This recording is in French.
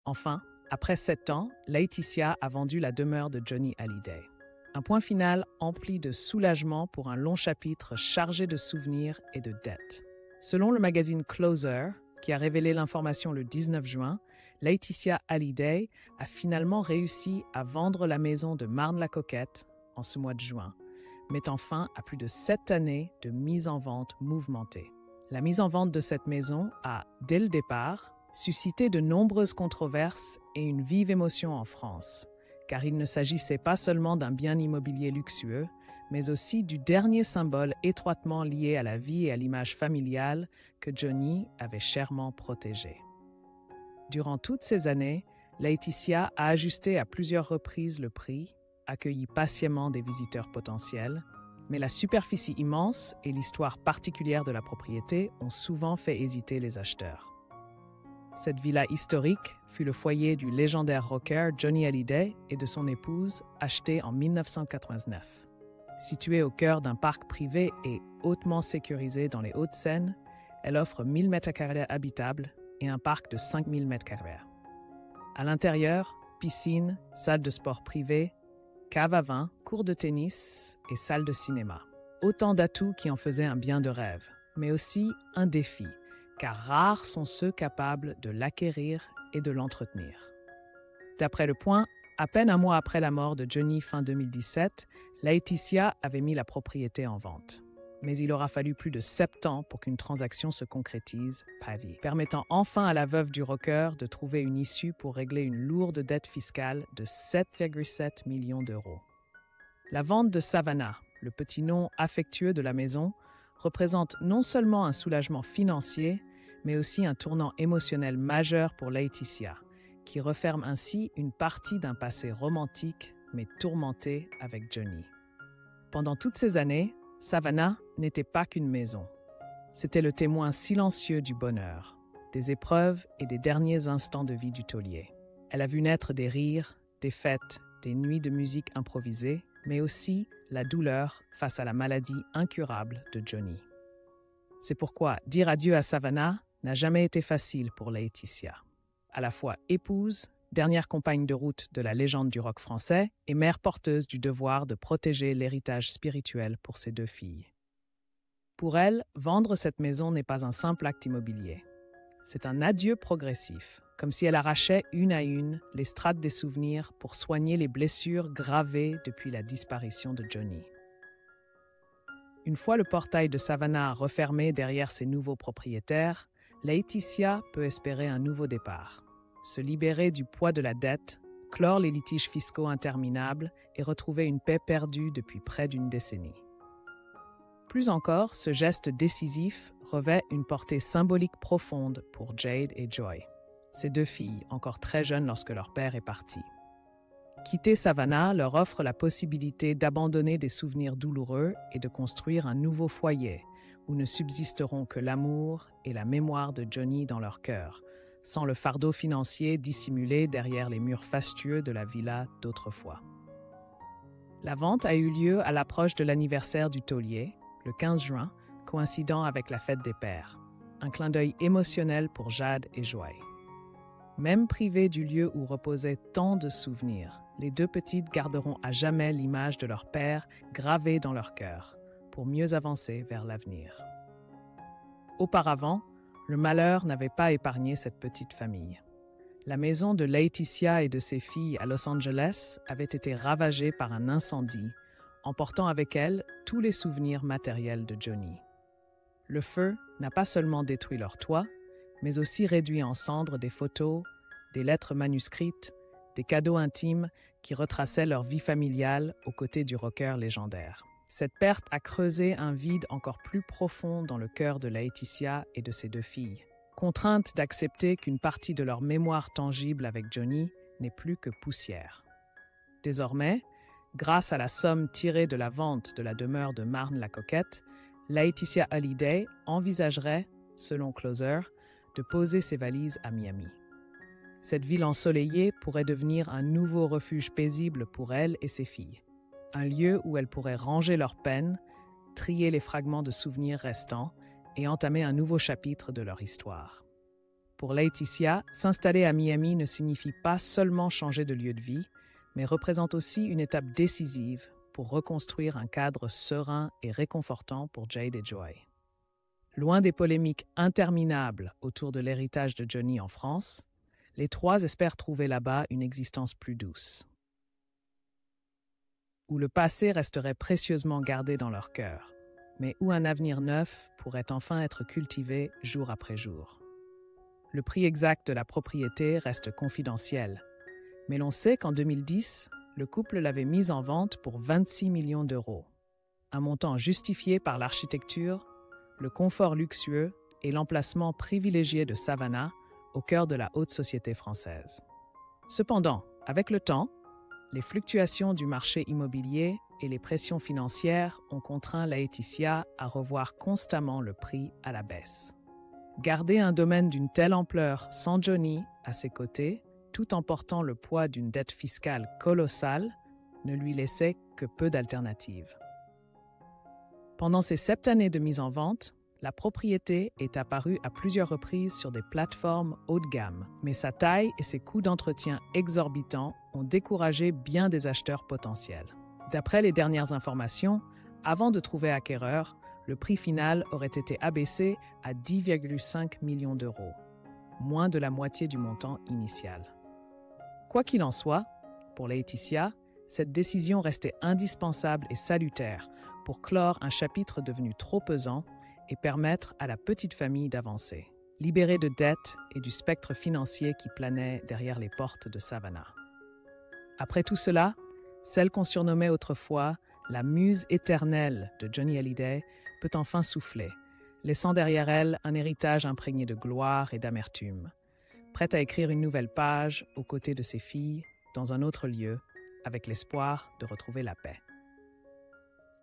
Enfin, après 7 ans, Laetitia a vendu la demeure de Johnny Hallyday. Un point final empli de soulagement pour un long chapitre chargé de souvenirs et de dettes. Selon le magazine Closer, qui a révélé l'information le 19 juin, Laetitia Hallyday a finalement réussi à vendre la maison de Marne-la-Coquette en ce mois de juin, mettant fin à plus de 7 années de mise en vente mouvementée. La mise en vente de cette maison a, dès le départ, suscité de nombreuses controverses et une vive émotion en France, car il ne s'agissait pas seulement d'un bien immobilier luxueux, mais aussi du dernier symbole étroitement lié à la vie et à l'image familiale que Johnny avait chèrement protégé. Durant toutes ces années, Laetitia a ajusté à plusieurs reprises le prix, accueilli patiemment des visiteurs potentiels, mais la superficie immense et l'histoire particulière de la propriété ont souvent fait hésiter les acheteurs. Cette villa historique fut le foyer du légendaire rocker Johnny Hallyday et de son épouse, achetée en 1989. Située au cœur d'un parc privé et hautement sécurisé dans les Hauts-de-Seine, elle offre 1000 m² habitables et un parc de 5000 m². À l'intérieur, piscine, salle de sport privée, cave à vin, cours de tennis et salle de cinéma. Autant d'atouts qui en faisaient un bien de rêve, mais aussi un défi, car rares sont ceux capables de l'acquérir et de l'entretenir. D'après Le Point, à peine un mois après la mort de Johnny fin 2017, Laetitia avait mis la propriété en vente. Mais il aura fallu plus de 7 ans pour qu'une transaction se concrétise, permettant enfin à la veuve du rocker de trouver une issue pour régler une lourde dette fiscale de 7,7 millions d'euros. La vente de Savannah, le petit nom affectueux de la maison, représente non seulement un soulagement financier, mais aussi un tournant émotionnel majeur pour Laetitia, qui referme ainsi une partie d'un passé romantique mais tourmenté avec Johnny. Pendant toutes ces années, Savannah n'était pas qu'une maison. C'était le témoin silencieux du bonheur, des épreuves et des derniers instants de vie du taulier. Elle a vu naître des rires, des fêtes, des nuits de musique improvisée, mais aussi la douleur face à la maladie incurable de Johnny. C'est pourquoi dire adieu à Savannah n'a jamais été facile pour Laetitia. À la fois épouse, dernière compagne de route de la légende du rock français et mère porteuse du devoir de protéger l'héritage spirituel pour ses 2 filles. Pour elle, vendre cette maison n'est pas un simple acte immobilier. C'est un adieu progressif, comme si elle arrachait une à une les strates des souvenirs pour soigner les blessures gravées depuis la disparition de Johnny. Une fois le portail de Savannah refermé derrière ses nouveaux propriétaires, Laetitia peut espérer un nouveau départ. Se libérer du poids de la dette, clore les litiges fiscaux interminables et retrouver une paix perdue depuis près d'une décennie. Plus encore, ce geste décisif revêt une portée symbolique profonde pour Jade et Joy, ces 2 filles encore très jeunes lorsque leur père est parti. Quitter Savannah leur offre la possibilité d'abandonner des souvenirs douloureux et de construire un nouveau foyer où ne subsisteront que l'amour et la mémoire de Johnny dans leur cœur, sans le fardeau financier dissimulé derrière les murs fastueux de la villa d'autrefois. La vente a eu lieu à l'approche de l'anniversaire du taulier, le 15 juin, coïncidant avec la fête des pères. Un clin d'œil émotionnel pour Jade et Joy. Même privées du lieu où reposaient tant de souvenirs, les 2 petites garderont à jamais l'image de leur père gravée dans leur cœur, pour mieux avancer vers l'avenir. Auparavant, le malheur n'avait pas épargné cette petite famille. La maison de Laetitia et de ses filles à Los Angeles avait été ravagée par un incendie, emportant avec elle tous les souvenirs matériels de Johnny. Le feu n'a pas seulement détruit leur toit, mais aussi réduit en cendres des photos, des lettres manuscrites, des cadeaux intimes qui retraçaient leur vie familiale aux côtés du rocker légendaire. Cette perte a creusé un vide encore plus profond dans le cœur de Laetitia et de ses 2 filles, contraintes d'accepter qu'une partie de leur mémoire tangible avec Johnny n'est plus que poussière. Désormais, grâce à la somme tirée de la vente de la demeure de Marne-la-Coquette, Laetitia Hallyday envisagerait, selon Closer, de poser ses valises à Miami. Cette ville ensoleillée pourrait devenir un nouveau refuge paisible pour elle et ses filles. Un lieu où elles pourraient ranger leurs peines, trier les fragments de souvenirs restants et entamer un nouveau chapitre de leur histoire. Pour Laetitia, s'installer à Miami ne signifie pas seulement changer de lieu de vie, mais représente aussi une étape décisive pour reconstruire un cadre serein et réconfortant pour Jade et Joy. Loin des polémiques interminables autour de l'héritage de Johnny en France, les trois espèrent trouver là-bas une existence plus douce, où le passé resterait précieusement gardé dans leur cœur, mais où un avenir neuf pourrait enfin être cultivé jour après jour. Le prix exact de la propriété reste confidentiel, mais l'on sait qu'en 2010, le couple l'avait mise en vente pour 26 millions d'euros, un montant justifié par l'architecture, le confort luxueux et l'emplacement privilégié de Savannah, au cœur de la haute société française. Cependant, avec le temps, les fluctuations du marché immobilier et les pressions financières ont contraint Laetitia à revoir constamment le prix à la baisse. Garder un domaine d'une telle ampleur sans Johnny à ses côtés, tout en portant le poids d'une dette fiscale colossale, ne lui laissait que peu d'alternatives. Pendant ces 7 années de mise en vente, la propriété est apparue à plusieurs reprises sur des plateformes haut de gamme, mais sa taille et ses coûts d'entretien exorbitants ont découragé bien des acheteurs potentiels. D'après les dernières informations, avant de trouver acquéreur, le prix final aurait été abaissé à 10,5 millions d'euros, moins de la moitié du montant initial. Quoi qu'il en soit, pour Laetitia, cette décision restait indispensable et salutaire pour clore un chapitre devenu trop pesant et permettre à la petite famille d'avancer, libérée de dettes et du spectre financier qui planait derrière les portes de Savannah. Après tout cela, celle qu'on surnommait autrefois la muse éternelle de Johnny Hallyday peut enfin souffler, laissant derrière elle un héritage imprégné de gloire et d'amertume, prête à écrire une nouvelle page aux côtés de ses filles, dans un autre lieu, avec l'espoir de retrouver la paix.